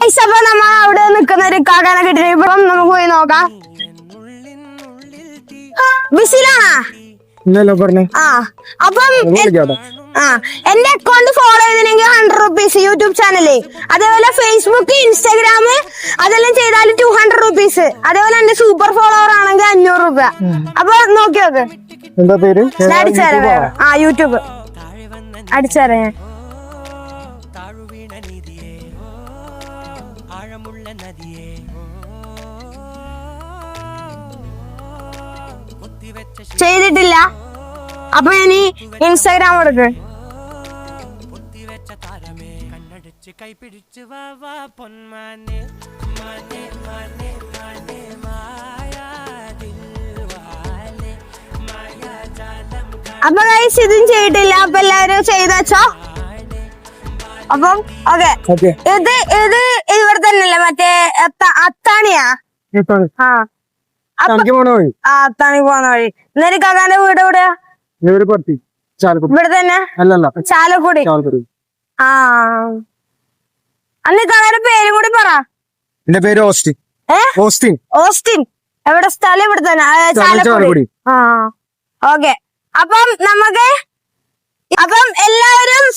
അപ്പൊ നമ്മ അവിടെ നിക്കുന്ന ഒരു കാക്കാനെ കിട്ടി. ഇപ്പം നമുക്ക് പോയി നോക്കാം. ബിസിലാണാ? ആ അപ്പം എന്റെ അക്കൗണ്ട് ഫോളോ ചെയ്തില്ലെങ്കിൽ 100 rupees യൂട്യൂബ് ചാനല്, അതേപോലെ ഫേസ്ബുക്ക്, ഇൻസ്റ്റാഗ്രാം അതെല്ലാം ചെയ്താൽ 200 rupees. അതേപോലെ എന്റെ സൂപ്പർ ഫോളോവർ ആണെങ്കിൽ 500 രൂപ. അപ്പൊ നോക്കി നോക്ക്. എന്താ പേര്? യൂട്യൂബ് അടിച്ചേരാ ഞാൻ. ചെയ്തിട്ടില്ല. അപ്പൊ ഇനി ഇൻസ്റ്റാഗ്രാം എടുക്ക്. അപ്പൊ ഗൈസ് ഇതും ചെയ്തിട്ടില്ല. അപ്പൊ എല്ലാരും ചെയ്ത് വെച്ചോ. അപ്പം ഓക്കെ, ഇത് ഇവിടെ തന്നെയല്ലേ മറ്റേ അത്താണിയാ? അത്താണിക്ക് പോകുന്ന വഴി. എന്നൊരു കാക്കാന്റെ വീട് എവിടെയാ? ഇവിടെ തന്നെ ചാലക്കുടി. അന്ന് കാക്കാന്റെ പേരും കൂടി പറ. എന്റെ പേര് ഓസ്റ്റിൻ. ഓസ്റ്റിൻ. എവിടെ സ്ഥലം? ഇവിടെ തന്നെ ചാലക്കുടി. ഓക്കെ, അപ്പം എല്ലാവരും